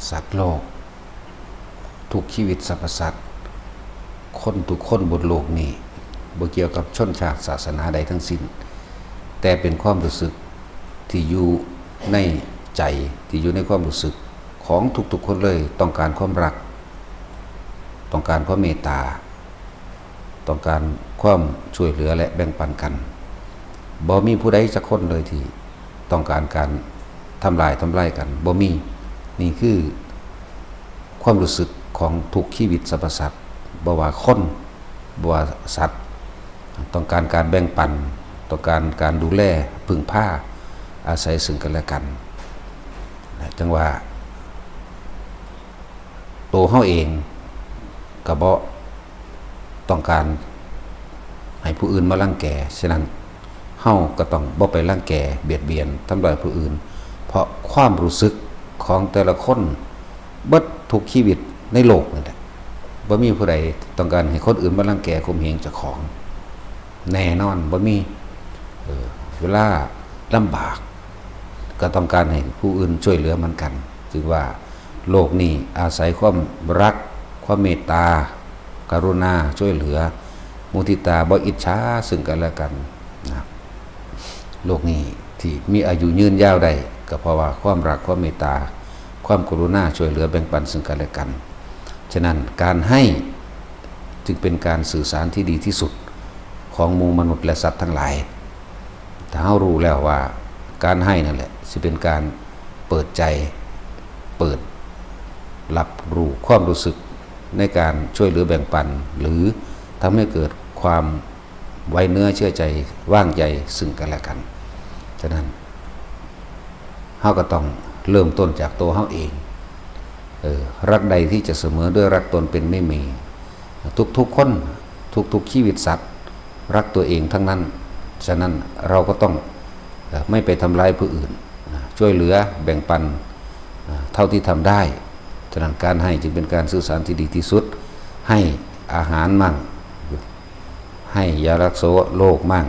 สัตว์โลกทุกชีวิตสรรพสัตว์คนทุกคนบนโลกนี้บ่เกี่ยวกับชนชาติศาสนาใดทั้งสิ้นแต่เป็นความรู้สึกที่อยู่ในใจที่อยู่ในความรู้สึกของทุกๆคนเลยต้องการความรักต้องการความเมตตาต้องการความช่วยเหลือและแบ่งปันกันบ่มีผู้ใดสักคนเลยที่ต้องการการทำลายกันบ่มีนี่คือความรู้สึกของทุกชีวิตสรรพสัตว์บ่ว่าคนบ่ว่าสัตว์ต้องการการแบ่งปันต้องการการดูแลพึ่งพาอาศัยซึ่งกันและกันจังว่าตัวเฮาเองก็บ่ต้องการให้ผู้อื่นมารังแกฉะนั้นเฮาก็ต้องบ่ไปรังแกเบียดเบียนทำลายผู้อื่นเพราะความรู้สึกของแต่ละคนเบิดทุกชีวิตในโลกนั่นแหละบ่มีผู้ใดต้องการให้คนอื่นมารังแกข่มเหงเจ้าของแน่นอนบ่มีเวลาลำบากก็ต้องการให้ผู้อื่นช่วยเหลือมันกันจึงว่าโลกนี้อาศัยความรักความเมตตากรุณาช่วยเหลือมุทิตาบ่อิจฉาซึ่งกันและกันนะโลกนี้ที่มีอายุยืนยาวได้ก็เพราะว่าความรักความเมตตาความกรุณาช่วยเหลือแบ่งปันซึ่งกันและกันฉะนั้นการให้จึงเป็นการสื่อสารที่ดีที่สุดของหมู่มนุษย์และสัตว์ทั้งหลายถ้าเรารู้แล้วว่าการให้นั่นแหละสิเป็นการเปิดใจเปิดรับรู้ความรู้สึกในการช่วยเหลือแบ่งปันหรือทำให้เกิดความไว้เนื้อเชื่อใจว่างใจซึ่งกันและกันฉะนั้นเฮาก็ต้องเริ่มต้นจากตัวเฮาเองรักใดที่จะเสมอด้วยรักตนเป็นไม่มีทุกคนทุกชีวิตสัตว์รักตัวเองทั้งนั้นฉะนั้นเราก็ต้องไม่ไปทำร้ายผู้อื่นช่วยเหลือแบ่งปันเท่าที่ทำได้ฉะนั้นการให้จึงเป็นการสื่อสารที่ดีที่สุดให้อาหารมั่งให้ยารักษาโรคมั่ง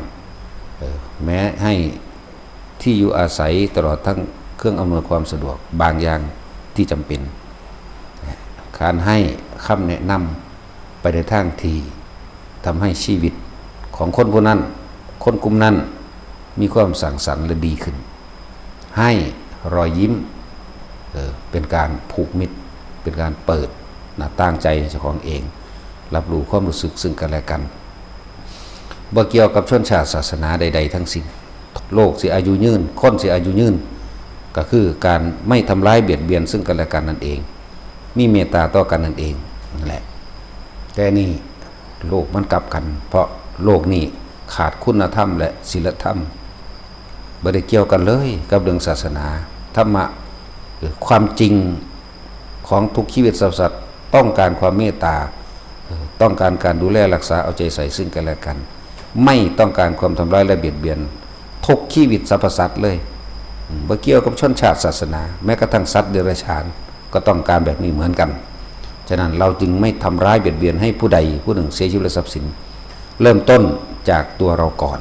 แม้ให้ที่อยู่อาศัยตลอดทั้งเครื่องอำนวยความสะดวกบางอย่างที่จำเป็นการให้คำแนะนำไปในทางที่ทำให้ชีวิตของคนผู้นั้นคนกลุ่มนั้นมีความสังสรรค์และดีขึ้นให้รอยยิ้มเป็นการผูกมิตรเป็นการเปิดหน้าต่างใจเจ้าของเองรับรู้ความรู้สึกซึ่งกันและกันบ่เกี่ยวกับชนชาติศาสนาใดๆทั้งสิ้นโลกสิอายุยืนคนสิอายุยืนก็คือการไม่ทำร้ายเบียดเบียนซึ่งกันและกันนั่นเองมีเมตตาต่อกันนั่นเองนั่นแหละแต่นี่โลกมันกลับกันเพราะโลกนี้ขาดคุณธรรมและศีลธรรมบ่ได้เกี่ยวกันเลยกับเรื่องศาสนาธรรมะความจริงของทุกชีวิตสัตว์ต้องการความเมตตาต้องการการดูแลรักษาเอาใจใส่ซึ่งกันและกันไม่ต้องการความทำร้ายและเบียดเบียนทุกชีวิตสรรพสัตว์เลยบ่เกี่ยวกับชนชาติศาสนาแม้กระทั่งสัตว์เดรัจฉานก็ต้องการแบบนี้เหมือนกันฉะนั้นเราจึงไม่ทำร้ายเบียดเบียนให้ผู้ใดผู้หนึ่งเสียชีวิตและทรัพย์สินเริ่มต้นจากตัวเราก่อน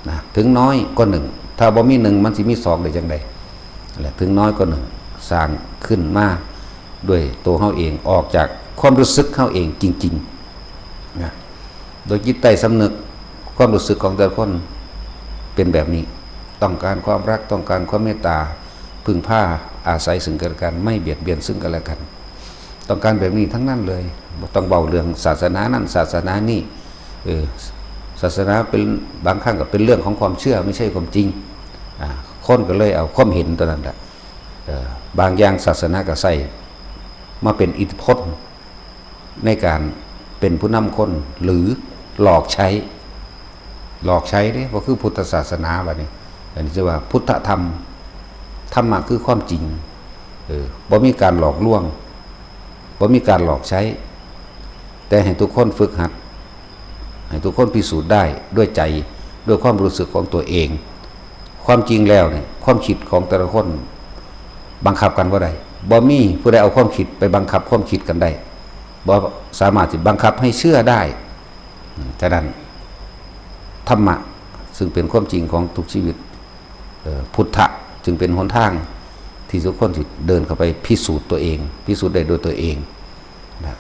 นะถึงน้อยก็หนึ่งถ้าบ่มีหนึ่งมันสิมีสองได้จังใดแหละถึงน้อยก็หนึ่งสร้างขึ้นมาด้วยตัวเฮาเองออกจากความรู้สึกเฮาเองจริงๆนะโดยจิตใต้สำนึกความรู้สึกของแต่ละคนเป็นแบบนี้ต้องการความรักต้องการความเมตตาพึ่งพาอาศัยซึ่งกันและกันไม่เบียดเบียนซึ่งกันและกันต้องการแบบนี้ทั้งนั้นเลยต้องเบาเรื่องศาสนานั้นศาสนานี่ศาสนาเป็นบางครั้งก็เป็นเรื่องของความเชื่อไม่ใช่ความจริงคนก็เลยเอาความเห็นตัวนั้นแหละบางอย่างศาสนาก็ใส่มาเป็นอิทธิพลในการเป็นผู้นำคนหรือหลอกใช้เนี่ยก็คือพุทธศาสนาแบบนี้อันนี้จะว่าพุทธธรรมธรรมะคือความจริงบ่มีการหลอกลวงบ่มีการหลอกใช้แต่ให้ทุกคนฝึกหัดให้ทุกคนพิสูจน์ได้ด้วยใจด้วยความรู้สึกของตัวเองความจริงแล้วเนี่ยความคิดของแต่ละคนบังคับกันบ่ได้บ่มีผู้ใดเอาความคิดไปบังคับความคิดกันได้บ่สามารถที่บังคับให้เชื่อได้ฉะนั้นธรรมะซึ่งเป็นความจริงของทุกชีวิตพุทธะจึงเป็นหนทาง ที่ทุกคนที่เดินเข้าไปพิสูจน์ตัวเองพิสูจน์ได้โดยตัวเองนะ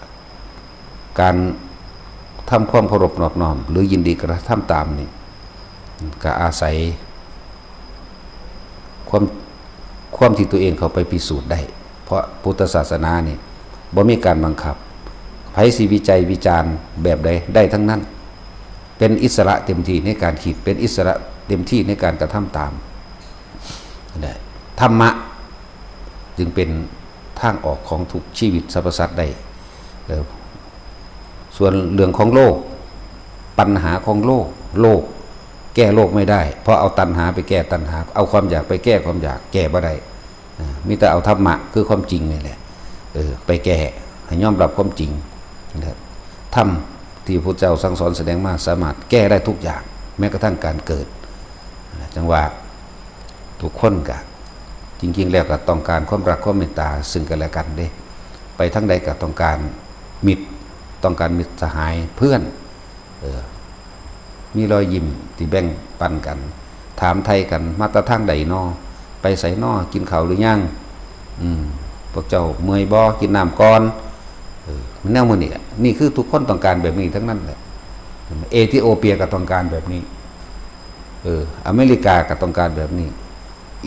การทำความเคารพนอบน้อมหรือยินดีกระทำตามนี่ก็อาศัยความที่ตัวเองเข้าไปพิสูจน์ได้เพราะพุทธศาสนานี่บ่มีการบังคับไผสิวิจัยวิจารณ์แบบใดได้ทั้งนั้นเป็นอิสระเต็มที่ในการคิดเป็นอิสระเต็มที่ในการกระทำตามธรรมะจึงเป็นทางออกของทุกชีวิตสรรพสัตว์ได้ส่วนเรื่องของโลกปัญหาของโลกแก้โลกไม่ได้เพราะเอาตัณหาไปแก้ตัณหาเอาความอยากไปแก้ความอยากแก้บ่ได้มีแต่เอาธรรมะคือความจริงนี่แหละไปแก้ให้ยอมรับความจริงธรรมที่พระเจ้าสั่งสอนแสดงมาสามารถแก้ได้ทุกอย่างแม้กระทั่งการเกิดจังว่าทุกคนก็จริงๆแล้วก็ต้องการความรักความเมตตาซึ่งกันและกันเด้ไปทั้งใดก็ต้องการมิตรต้องการมิตรสหายเพื่อนมีรอยยิ้มที่แบ่งปันกันถามไทยกันมาตรทางใดนอไปใส่นอกินข้าวหรือยังพวกเจ้าเมื่อยบ่กินน้ำก่อนแนวมันนี่คือทุกคนต้องการแบบนี้ทั้งนั้นแหละเอธิโอเปียก็ต้องการแบบนี้อเมริกาก็ต้องการแบบนี้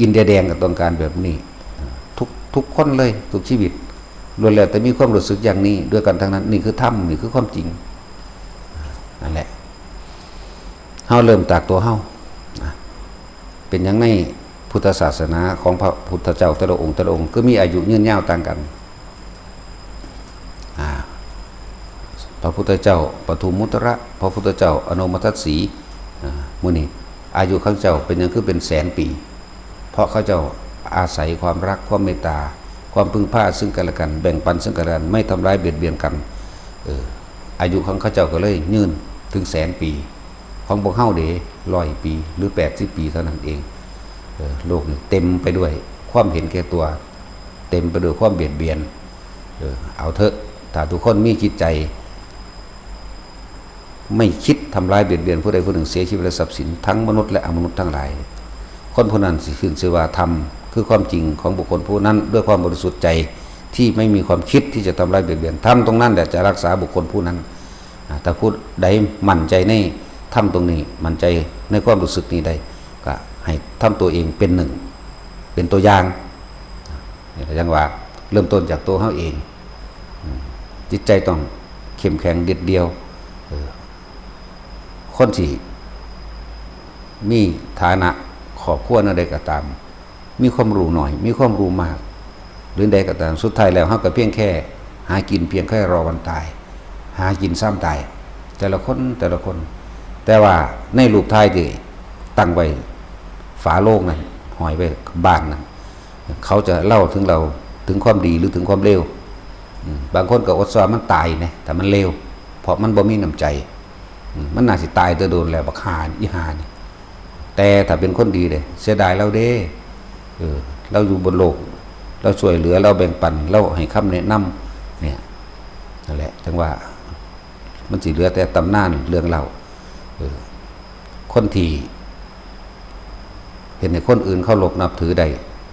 อินเดียแดงก็ต้องการแบบนี้ทุกคนเลยทุกชีวิตล้วนแล้วแต่มีความรู้สึกอย่างนี้ด้วยกันทั้งนั้นนี่คือธรรมนี่คือความจริงนั่นแหละเฮาเริ่มจากตัวเฮาเป็นอย่างในพุทธศาสนาของพระพุทธเจ้าแต่ละองค์ก็มีอายุยืนยาวต่างกันพระพุทธเจ้าปทุมมุตระพระพุทธเจ้าอนุมัติสีมื้อนี้อายุข้าเจ้าเป็นอย่างคือเป็นแสนปีเพราะเขาเจ้าอาศัยความรักความเมตตาความพึ่งพาซึ่งกันและกันแบ่งปันซึ่งกันและกันไม่ทำร้ายเบียดเบียนกันอายุของข้าเจ้าก็เลยยืนถึงแสนปีของพวกเฮาเด้100 ปีหรือ80 ปีเท่านั้นเองโลกนี้เต็มไปด้วยความเห็นแก่ตัวเต็มไปด้วยความเบียดเบียนเอาเถอะถ้าทุกคนมีจิตใจไม่คิดทำร้ายเบียดเบียนผู้ใดผู้หนึ่งเสียชีวิตและทรัพย์สินทั้งมนุษย์และอมนุษย์ทั้งหลายคนผู้นั้นสิขึ้นชื่อว่าธรรมคือความจริงของบุคคลผู้นั้นด้วยความบริสุทธิ์ใจที่ไม่มีความคิดที่จะทำร้ายเบียดเบียนธรรมตรงนั้นแหละจะรักษาบุคคลผู้นั้นแต่ผู้ใดมั่นใจในธรรมตรงนี้มั่นใจในความรู้สึกนี้ได้ก็ให้ทำตัวเองเป็นหนึ่งเป็นตัวอย่างอย่างว่าเริ่มต้นจากตัวเขาเองจิตใจต้องเข้มแข็งเด็ดเดียวคนที่มีฐานะครอบครัวนั่นใดก็ตามมีความรู้หน่อยมีความรู้มากหรือใดก็ตามสุดท้ายแล้วเขาก็เพียงแค่หากินเพียงแค่รอวันตายหากินซ้ำตายแต่ละคนแต่ว่าในรูปท้ายที่ตั้งไว้ฝาโลกนั้นหอยไว้บ้านนั้นเขาจะเล่าถึงเราถึงความดีหรือถึงความเลวบางคนก็อดซ้อมันตายนะแต่มันเลวเพราะมันบ่มีน้ำใจมันน่าสิตายแต่โดนแล้วบักหาอีหานี่แต่ถ้าเป็นคนดีเลยเสียดายเราเด้เราอยู่บนโลกเราช่วยเหลือเราแบ่งปันเราให้คำแนะนำเนี่ยนั่นแหละจังว่ามันสิเหลือแต่ตำนานเรื่องเราคนที่เห็นในคนอื่นเขาหลบนับถือได้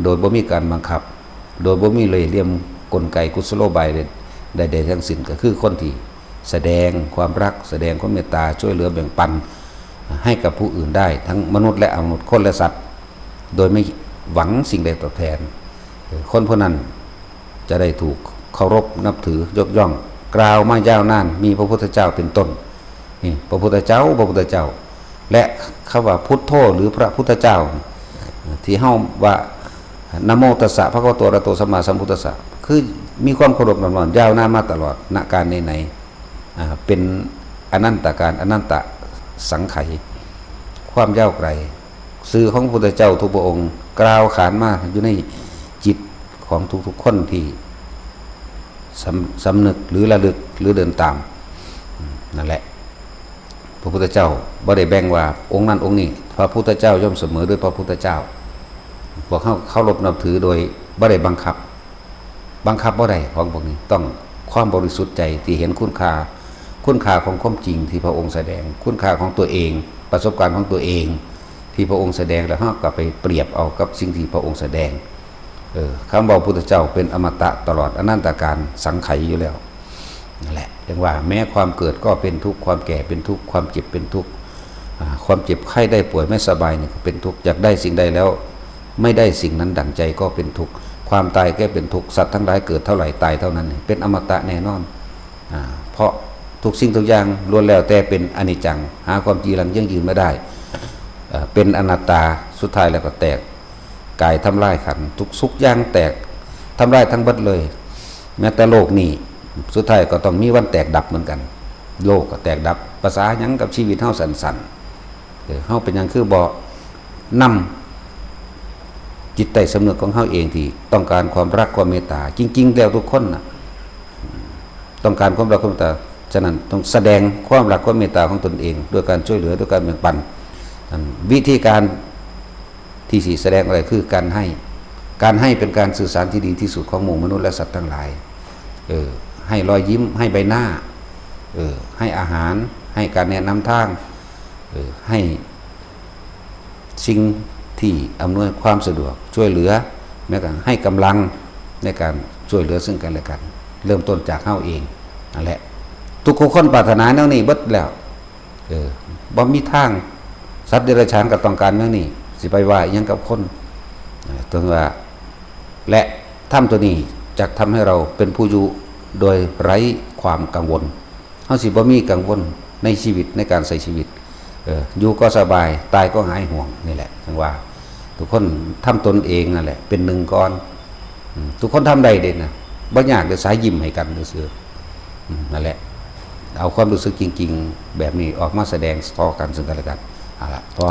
โดยบ่มีการบังคับโดยบ่มีเลยเลี่ยมกลไกกุศโลบายใดๆทั้งสิ้นก็คือคนที่แสดงความรักแสดงความเมตตาช่วยเหลือแบ่งปันให้กับผู้อื่นได้ทั้งมนุษย์และอมนุษย์คนและสัตว์โดยไม่หวังสิ่งใดตอบแทนคนพวกนั้นจะได้ถูกเคารพนับถือยกย่องกล่าวมายาวนานมีพระพุทธเจ้าเป็นต้นนี่พระพุทธเจ้าและคำว่าพุทโธหรือพระพุทธเจ้าที่เฮาว่านะโมตัสสะภะคะวะโตอะระหะโตสัมมาสัมพุทธัสสะคือมีความเคารพนอบน้อมยาวนานมาตลอดณการไหนเป็นอนันตการอนันตสังไขความยาวไกลสื่อของพระพุทธเจ้าทุกพระองค์กล่าวขานมาอยู่ในจิตของทุกๆคนที่สำนึกหรือระลึกหรือเดินตามนั่นแหละพระพุทธเจ้าบ่ได้แบ่งว่าองค์นั้นองค์นี้พระพุทธเจ้าย่อมเสมอด้วยพระพุทธเจ้าพวกเขาเคารพนับถือโดยบ่ได้บังคับบ่ได้ของพวกนี้ต้องความบริสุทธิ์ใจที่เห็นคุณค่าของความจริงที่พระองค์แสดงคุณค่าของตัวเองประสบการณ์ของตัวเองที่พระองค์แสดงแล้วเขาก็ไปเปรียบเอากับสิ่งที่พระองค์แสดง คำบอกพุทธเจ้าเป็นอมตะตลอดอนันตการสังไขยอยู่แล้วนั่นแหละเรียกว่าแม้ความเกิดก็เป็นทุกข์ความแก่เป็นทุกข์ความเจ็บเป็นทุกข์ความเจ็บไข้ได้ป่วยไม่สบายนี่ก็เป็นทุกข์อยากได้สิ่งใดแล้วไม่ได้สิ่งนั้นดั่งใจก็เป็นทุกข์ความตายก็เป็นทุกข์สัตว์ทั้งหลายเกิดเท่าไหร่ตายเท่านั้นเป็นอมตะแน่นอนเพราะทุกสิ่งทุกอย่างล้วนแล้วแต่เป็นอนิจจังหาความจริงยั่งยืนไม่ได้เป็นอนัตตาสุดท้ายแล้วก็แตกกายทำลายขันทุกสุกย่างแตกทำลายทั้งบัดเลยแม้แต่โลกนี้สุดท้ายก็ต้องมีวันแตกดับเหมือนกันโลกก็แตกดับภาษาหยังกับชีวิตเฮาสั่นเฮาเป็นหยังคือบ่นำจิตใต้สำนึกของเฮาเองที่ต้องการความรักความเมตตาจริงๆแล้วทุกคนนะต้องการความรักความเมตตาฉะนั้นต้องแสดงความรักความเมตตาของตนเองด้วยการช่วยเหลือด้วยการแบ่งปันวิธีการที่สี่แสดงอะไรคือการให้เป็นการสื่อสารที่ดีที่สุดของหมู่มนุษย์และสัตว์ทั้งหลายให้รอยยิ้มให้ใบหน้าให้อาหารให้การแนะนำทางให้สิ่งที่อำนวยความสะดวกช่วยเหลือแม้กระทั่งให้กำลังในการช่วยเหลือซึ่งกันและกันเริ่มต้นจากเฮาเองนั่นแหละทุกคนปรารถนาแนวนี้เบิดแล้วบ่มีทางสัตว์เดรัจฉานก็ต้องการแนวนี้สิไปว่าอิหยังกับคนตัวว่าและธรรมตัวนี้จะทำให้เราเป็นผู้อยู่โดยไร้ความกังวลเฮาสิบ่มีกังวลในชีวิตในการใช้ชีวิตอยู่ก็สบายตายก็หายห่วงนี่แหละถึงว่าทุกคนทำตนเองนั่นแหละเป็นหนึ่งก้อนทุกคนทำได้เด่นนะบ่ยากเดี๋ยวสายยิ้มให้กันซื่อนั่นแหละเอาความรู้สึกจริงๆแบบนี้ออกมาแสดงต่อกันซึ่งกันและกันเอาล่ะพอ